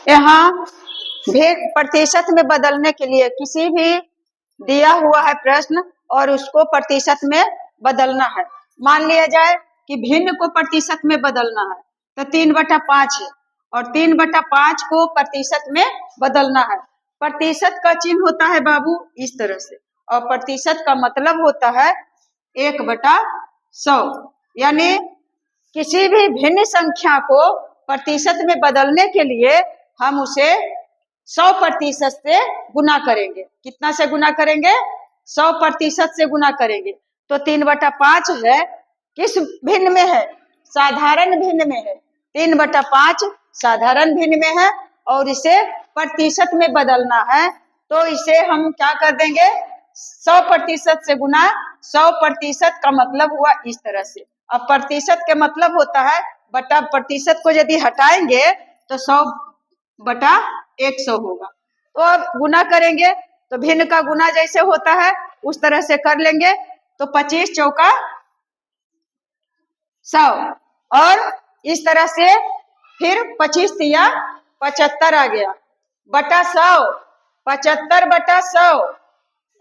यहाँ भी प्रतिशत में बदलने के लिए किसी भी दिया हुआ है प्रश्न और उसको प्रतिशत में बदलना है। मान लिया जाए कि भिन्न को प्रतिशत में बदलना है तो 3/5 है और 3/5 को प्रतिशत में बदलना है। प्रतिशत का चिन्ह होता है बाबू इस तरह से और प्रतिशत का मतलब होता है 1/100। यानी किसी भी भिन्न संख्या को प्रतिशत में बदलने के लिए हम उसे 100% से गुना करेंगे। कितना से गुना करेंगे? 100% से गुना करेंगे। तो 3/5 है किस भिन्न में है? साधारण भिन्न में है। 3/5 साधारण भिन्न में है और इसे प्रतिशत में बदलना है तो इसे हम क्या कर देंगे? 100% से गुना। 100% का मतलब हुआ इस तरह से। अब प्रतिशत के मतलब होता है बटा प्रतिशत को यदि हटाएंगे तो 100/100 होगा। तो अब गुना करेंगे तो भिन्न का गुना जैसे होता है उस तरह से कर लेंगे तो 25 चौका 100 और इस तरह से फिर 25 तिया 75 आ गया बटा 100। 75/100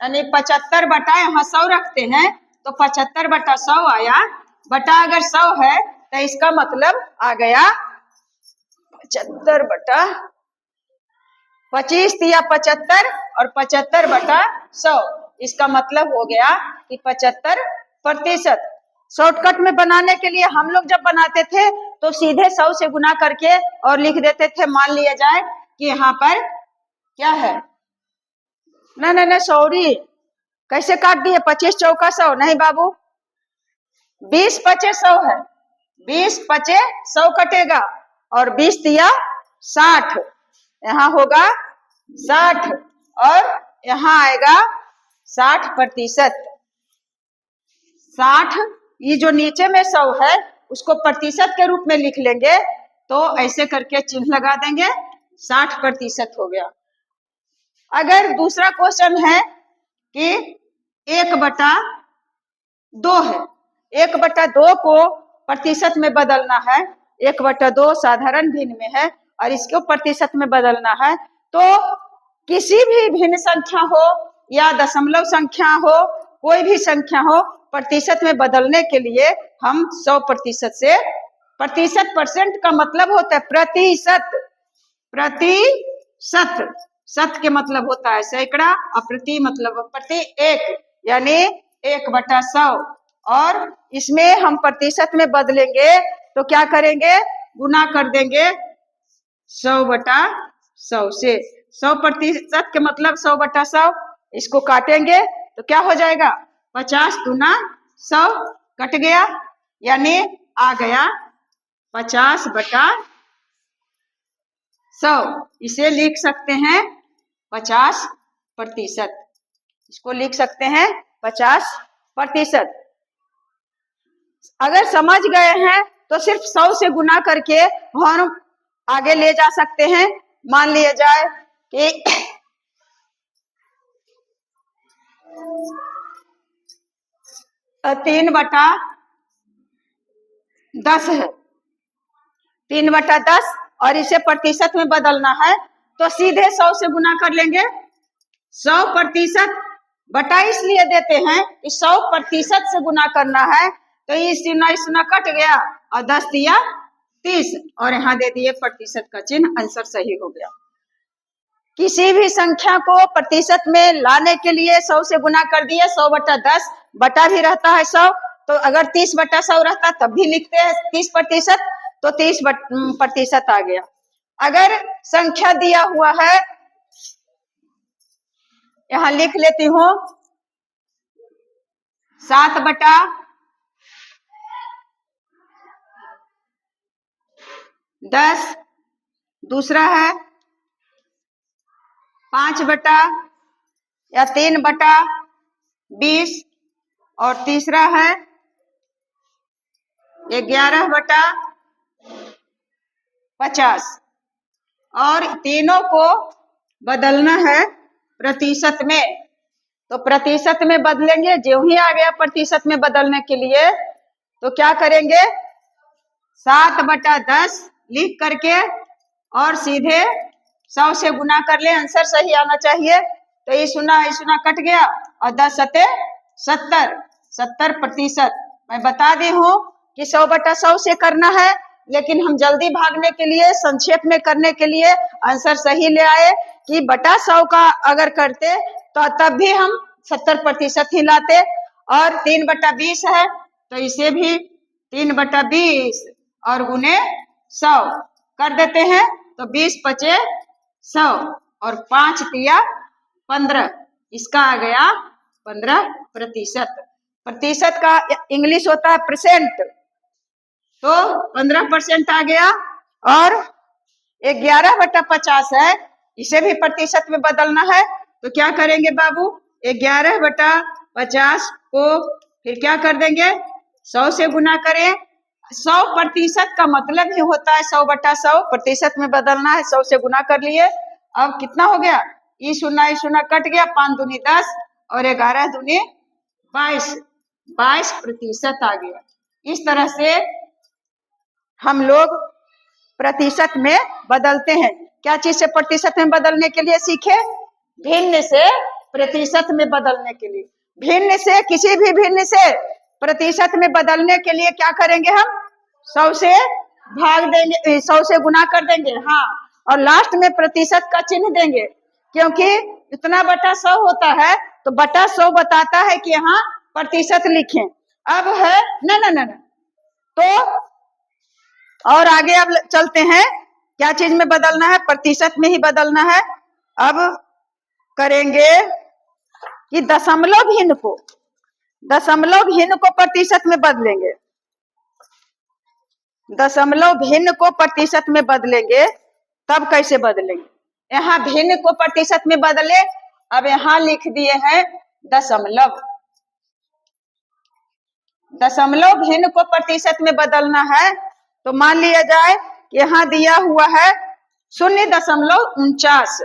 यानी 75 बटा यहाँ 100 रखते हैं तो 75/100 आया। बटा अगर 100 है तो इसका मतलब आ गया 75/25 तिया 75 और 75/100 इसका मतलब हो गया कि 75%। शॉर्टकट में बनाने के लिए हम लोग जब बनाते थे तो सीधे 100 से गुना करके और लिख देते थे। मान लिया जाए कि यहाँ पर क्या है? ना सॉरी, कैसे काट दिए? 25 चौका 100 नहीं बाबू, 20×5 100 है। 20×5 100 कटेगा और 20 तिया 60, यहाँ होगा 60 और यहाँ आएगा 60%। 60 ये जो नीचे में 100 है उसको प्रतिशत के रूप में लिख लेंगे तो ऐसे करके चिन्ह लगा देंगे 60% हो गया। अगर दूसरा क्वेश्चन है कि 1/2 है, 1/2 को प्रतिशत में बदलना है। 1/2 साधारण भिन्न में है और इसको प्रतिशत में बदलना है तो किसी भी भिन्न संख्या हो या दशमलव संख्या हो, कोई भी संख्या हो, प्रतिशत में बदलने के लिए हम 100% से, प्रतिशत का मतलब होता है प्रतिशत। शत के मतलब होता है सैकड़ा और प्रति मतलब प्रति एक, यानी 1/100 और इसमें हम प्रतिशत में बदलेंगे तो क्या करेंगे? गुना कर देंगे 100/100 से। 100% के मतलब 100/100। इसको काटेंगे तो क्या हो जाएगा? 50 दूना 100 कट गया यानी आ गया 50/100। इसे लिख सकते हैं 50%। इसको लिख सकते हैं 50%। अगर समझ गए हैं तो सिर्फ 100 से गुना करके हम आगे ले जा सकते हैं। मान लिया जाए कि 3/10 है, 3/10 और इसे प्रतिशत में बदलना है तो सीधे 100 से गुना कर लेंगे। 100% बटा इसलिए देते हैं कि 100% से गुना करना है तो इसना कट गया और 10 दिया 30 और यहाँ दे दिए प्रतिशत का चिन्ह। आंसर सही हो गया। किसी भी संख्या को प्रतिशत में लाने के लिए 100 से गुना कर दिए। 100/10 बटा भी रहता है 100 तो अगर 30/100 रहता तब भी लिखते हैं 30%, तो 30% आ गया। अगर संख्या दिया हुआ है, यहां लिख लेती हूं 7/10, दूसरा है 3/20 और तीसरा है 11/50 और तीनों को बदलना है प्रतिशत में। तो प्रतिशत में बदलेंगे, जो ही आ गया प्रतिशत में बदलने के लिए तो क्या करेंगे? 7/10 लिख करके और सीधे 100 से गुना कर ले, आंसर सही आना चाहिए। तो ये सुना कट गया और 10 सते 70, 70%। मैं बता दी हूँ कि 100/100 से करना है, लेकिन हम जल्दी भागने के लिए, संक्षेप में करने के लिए आंसर सही ले आए कि बटा 100 का अगर करते तो तब भी हम 70% ही लाते। और 3/20 है तो इसे भी 3/20 और गुने 100 कर देते हैं तो 20×5 = 100 और 5 × 15, इसका आ गया 15%। प्रतिशत का इंग्लिश होता है परसेंट, तो 15% आ गया। और 11/50 है, इसे भी प्रतिशत में बदलना है तो क्या करेंगे बाबू, 11/50 को फिर क्या कर देंगे, 100 से गुना करें। 100% का मतलब ही होता है 100/100, प्रतिशत में बदलना है, 100 से गुना कर लिए। अब कितना हो गया, ई शून्य कट गया, 5 दूनी 10 और 11 दूनी 22, 22% आ गया। इस तरह से हम लोग प्रतिशत में बदलते हैं। क्या चीज से प्रतिशत में बदलने के लिए सीखे, भिन्न से प्रतिशत में बदलने के लिए। भिन्न से, किसी भी भिन्न से प्रतिशत में बदलने के लिए क्या करेंगे, हम 100 से भाग देंगे, 100 से गुना कर देंगे, हाँ, और लास्ट में प्रतिशत का चिन्ह देंगे, क्योंकि इतना बटा 100 होता है तो बटा 100 बताता है कि यहाँ प्रतिशत लिखें। अब है न तो और आगे अब चलते हैं, क्या चीज में बदलना है, प्रतिशत में ही बदलना है। अब करेंगे कि दशमलव भिन्न को प्रतिशत में बदलेंगे। दशमलव भिन्न को प्रतिशत में बदलेंगे, तब कैसे बदलेंगे, यहाँ भिन्न को प्रतिशत में बदले, अब यहाँ लिख दिए हैं दशमलव। दशमलव भिन्न को प्रतिशत में बदलना है तो मान लिया जाए कि यहाँ दिया हुआ है 0.49,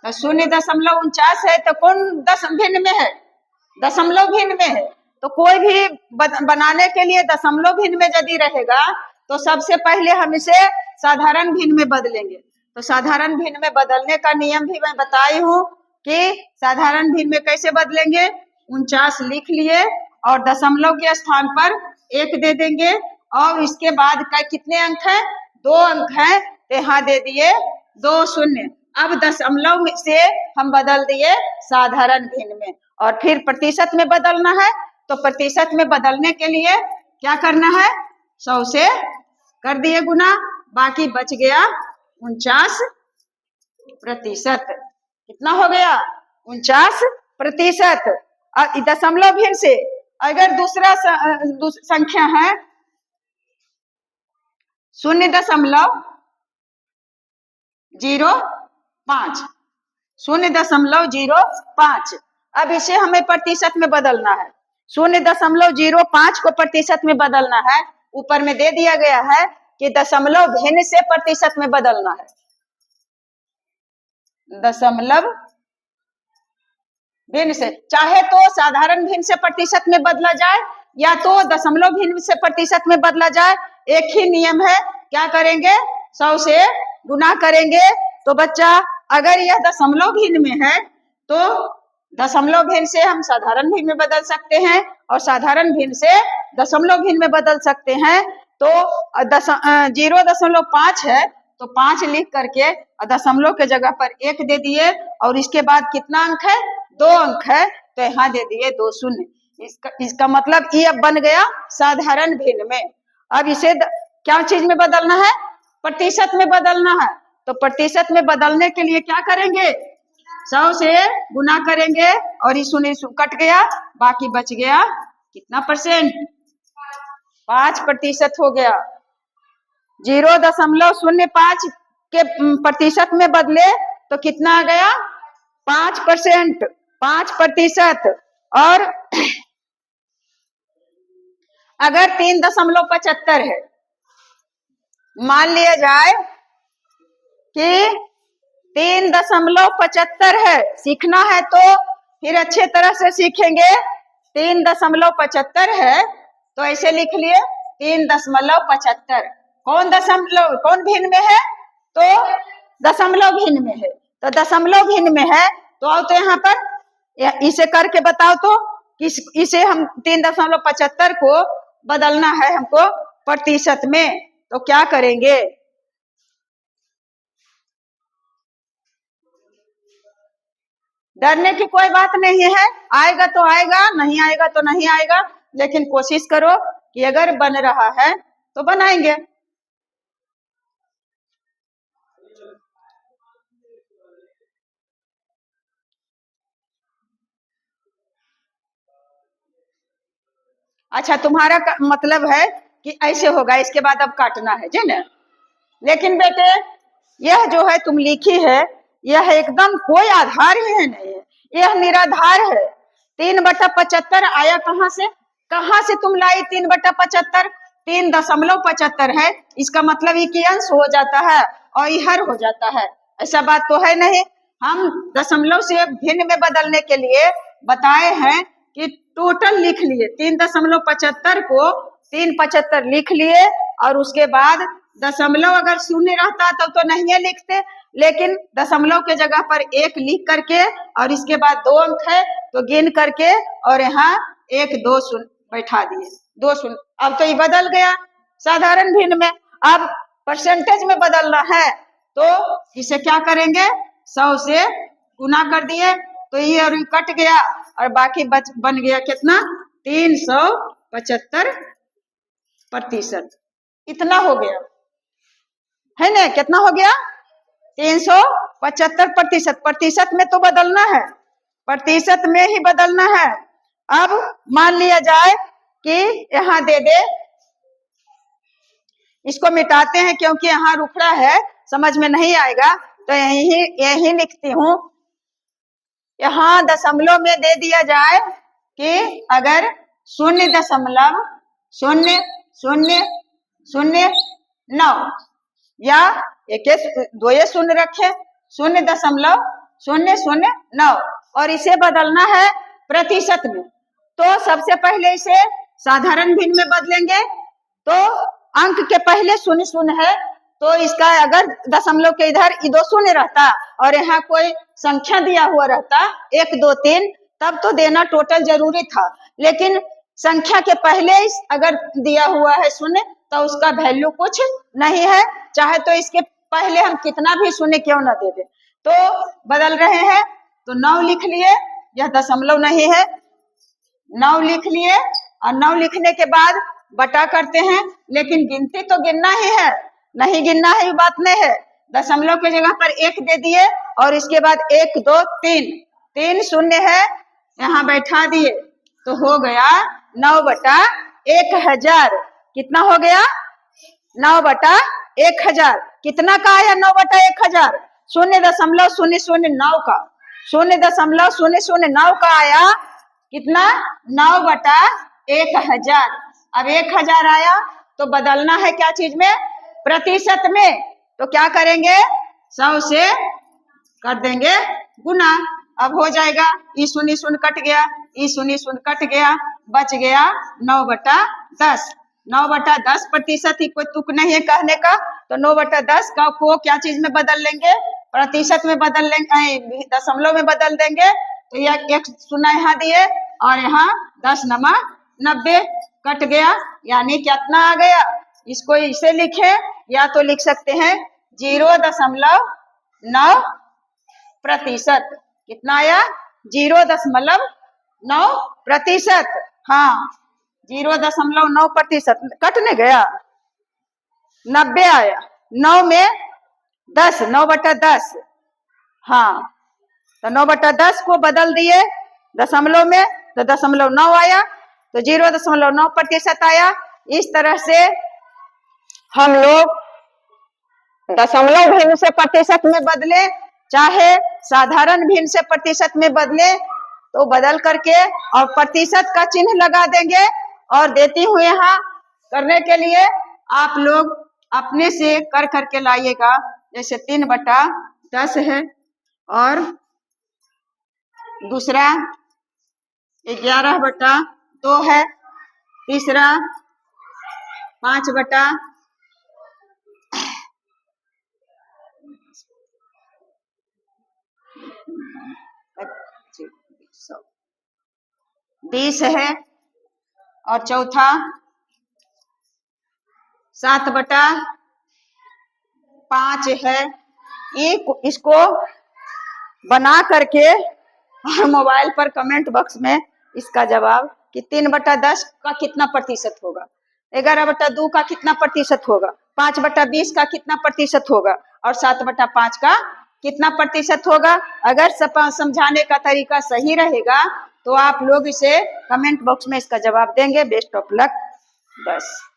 तो 0.49 है तो कौन भिन्न में है, दशमलव भिन्न में है। तो कोई भी बनाने के लिए दशमलव भिन्न में यदि रहेगा तो सबसे पहले हम इसे साधारण भिन्न में बदलेंगे। तो साधारण भिन्न में बदलने का नियम भी मैं बताई हूँ कि साधारण भिन्न में कैसे बदलेंगे, 49 लिख लिए और दशमलव के स्थान पर 1 दे देंगे और इसके बाद का कितने अंक है, 2 अंक है, तो यहाँ दे दिए 2 शून्य। अब दशमलव से हम बदल दिए साधारण भिन्न में, और फिर प्रतिशत में बदलना है तो प्रतिशत में बदलने के लिए क्या करना है, 100 से कर दिए गुना, बाकी बच गया 49%। कितना हो गया, 49%। और दशमलव भिन्न से अगर दूसरा संख्या है 0.05, 0.05, अब इसे हमें प्रतिशत में बदलना है। 0.05 को प्रतिशत में बदलना है, ऊपर में दे दिया गया है कि दशमलव भिन्न से प्रतिशत में बदलना है। दशमलव भिन्न से, चाहे तो साधारण भिन्न से प्रतिशत में बदला जाए या तो दशमलव भिन्न से प्रतिशत में बदला जाए, एक ही नियम है। क्या करेंगे, 100 से गुना करेंगे तो बच्चा अगर यह दशमलव भिन्न में है तो दशमलव भिन्न से हम साधारण भिन्न में बदल सकते हैं और साधारण भिन्न से दशमलव भिन्न में बदल सकते हैं। तो 0.5 है तो 5 लिख करके दशमलव के जगह पर 1 दे दिए और इसके बाद कितना अंक है, 2 अंक है, तो यहाँ दे दिए 2 शून्य। इसका मतलब ये अब बन गया साधारण भिन्न में। अब इसे क्या चीज में बदलना है, प्रतिशत में बदलना है। तो प्रतिशत में बदलने के लिए क्या करेंगे, 100 से गुना करेंगे और ये शून्य कट गया, बाकी बच गया कितना परसेंट, 5% हो गया। 0.05 के प्रतिशत में बदले तो कितना आ गया, 5%, 5%। और अगर 3.75 है मान लिया जाए कि 3.75 है। सीखना है तो फिर अच्छे तरह से सीखेंगे। 3.75 है तो ऐसे लिख लिए 3.75। कौन दशमलव, कौन भिन्न में है? तो दशमलव भिन्न में है। तो दशमलव भिन्न में है तो आओ तो यहाँ पर इसे करके बताओ तो इसे हम 3.75 को बदलना है हमको प्रतिशत में, तो क्या करेंगे? डरने की कोई बात नहीं है, आएगा तो आएगा, नहीं आएगा तो नहीं आएगा, लेकिन कोशिश करो कि अगर बन रहा है तो बनाएंगे। अच्छा, तुम्हारा मतलब है कि ऐसे होगा, इसके बाद अब काटना है जी ना। लेकिन बेटे यह जो है तुम लिखी है, यह एकदम कोई आधार ही है नहीं है, यह निराधार है। 3/75 आया कहाँ से? कहाँ से तुम लाई 3/75? 3.75 है, इसका मतलब ये कि अंश हो जाता है और इहर हो जाता है, ऐसा बात तो है नहीं। हम दशमलव से भिन्न में बदलने के लिए बताए हैं कि टोटल लिख लिए 3.75 को 3.75 लिख लिए, और उसके बाद दशमलव अगर शून्य रहता तब तो नहीं लिखते, लेकिन दशमलव के जगह पर 1 लिख करके और इसके बाद 2 अंक है तो गिन करके और यहाँ 1 2 शून्य बैठा दिए, 2 शून्य। अब तो ये बदल गया साधारण भिन्न में। अब परसेंटेज में बदलना है तो इसे क्या करेंगे? 100 से गुना कर दिए तो ये और कट गया और बाकी बन गया कितना? 375%। इतना हो गया है ना? कितना हो गया? 375%। प्रतिशत में तो बदलना है, प्रतिशत में ही बदलना है। अब मान लिया जाए कि यहाँ दे दे, इसको मिटाते हैं क्योंकि यहाँ रुखड़ा है, समझ में नहीं आएगा तो यही लिखती हूँ। यहाँ दशमलव में दे दिया जाए कि अगर 0.000009 या एक दो शून्य रखे 0.00009 और इसे बदलना है प्रतिशत में, तो सबसे पहले इसे साधारण भिन्न में बदलेंगे। तो अंक के पहले शून्य शून्य है तो इसका अगर दशमलव के इधर 2 शून्य रहता और यहाँ कोई संख्या दिया हुआ रहता 1 2 3 तब तो देना टोटल जरूरी था, लेकिन संख्या के पहले अगर दिया हुआ है शून्य तो उसका वैल्यू कुछ नहीं है, चाहे तो इसके पहले हम कितना भी शून्य क्यों ना दे दे। तो बदल रहे हैं तो 9 लिख लिए, यह दशमलव नहीं है, 9 लिख लिए और 9 लिखने के बाद बटा करते हैं, लेकिन गिनती तो गिनना ही है, नहीं गिनना है बात नहीं है। दशमलव के जगह पर 1 दे दिए और इसके बाद 1 2 3 शून्य है यहाँ बैठा दिए तो हो गया 9/1000। कितना हो गया? 9/1000। कितना का आया 9/1000? 0.009 का, 0.009 का आया। कितना? 9/1000। अब 1000 आया तो बदलना है क्या चीज में? प्रतिशत में। तो क्या करेंगे? 100 से कर देंगे गुना, अब हो जाएगा ई शून्य शून्य कट गया, ई शून्य शून्य कट गया, बच गया 9/10। 9/10 प्रतिशत ही, कोई तुक नहीं है कहने का, तो 9/10 का को क्या चीज में बदल लेंगे? प्रतिशत में बदल लेंगे, दशमलव में बदल देंगे। तो यह 1 शून्य यहाँ दिए और यहाँ 10 नमा 90 कट गया, यानी कितना आ गया? इसको इसे लिखे या तो लिख सकते हैं 0.9%। कितना आया? 0.9%। हाँ 0.9% कटने गया, 90 आया, 9 में 10, 9/10। हाँ तो 9/10 को बदल दिए दशमलव में तो 0.9 आया, तो 0.9% आया। इस तरह से हम लोग दशमलव भिन्न से प्रतिशत में बदले, चाहे साधारण भिन्न से प्रतिशत में बदले, तो बदल करके और प्रतिशत का चिन्ह लगा देंगे। और देती हूँ यहाँ करने के लिए आप लोग अपने से कर करके लाइएगा। जैसे 3/10 है और दूसरा 11/2 है, तीसरा 5/20 है और चौथा 7/5 है। ये इसको बना करके और मोबाइल पर कमेंट बॉक्स में इसका जवाब कि 3/10 का कितना प्रतिशत होगा, 11/2 का कितना प्रतिशत होगा, 5/20 का कितना प्रतिशत होगा और 7/5 का कितना प्रतिशत होगा। अगर समझाने का तरीका सही रहेगा तो आप लोग इसे कमेंट बॉक्स में इसका जवाब देंगे। Best of luck. बस।